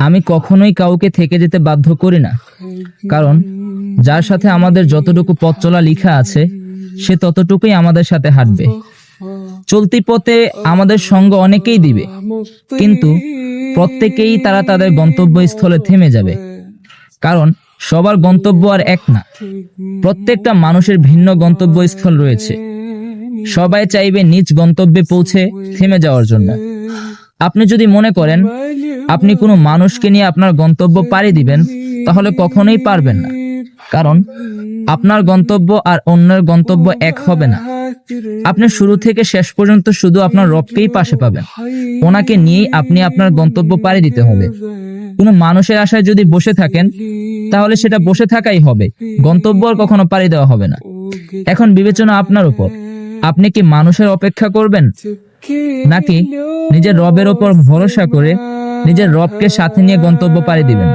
আমি কখনোই কাউকে থেকে যেতে বাধ্য করি না, কারণ যার সাথে আমাদের যতটুকু পথ চলা লেখা আছে সে ততটুকুই আমাদের সাথে হাঁটবে। চলতি পথে আমাদের সঙ্গ অনেকেই দিবে, কিন্তু প্রত্যেকেই তারা তাদের গন্তব্যস্থলে থেমে যাবে, কারণ সবার গন্তব্য আর এক না। প্রত্যেকটা মানুষের ভিন্ন গন্তব্যস্থল রয়েছে। সবাই চাইবে নিজ গন্তব্যে পৌঁছে থেমে যাওয়ার জন্য। আপনি যদি মনে করেন আপনি কোনো মানুষকে নিয়ে আপনার গন্তব্য পাড়ি দিবেন, তাহলে কখনোই পারবেন না, কারণ আপনার গন্তব্য আর অন্যের গন্তব্য এক হবে না। আপনি শুরু থেকে শেষ পর্যন্ত শুধু আপনার রবকেই পাশে পাবেন। ওনাকে নিয়েই আপনি আপনার গন্তব্য পাড়ি দিতে হবে। কোনো মানুষের আশায় যদি বসে থাকেন, তাহলে সেটা বসে থাকাই হবে, গন্তব্য আর কখনো পাড়ি দেওয়া হবে না। এখন বিবেচনা আপনার উপর, আপনি কি মানুষের অপেক্ষা করবেন, নাকি নিজের রবের ওপর ভরসা করে নিজের রবকে সাথে নিয়ে গন্তব্য পাড়ি দিবেন?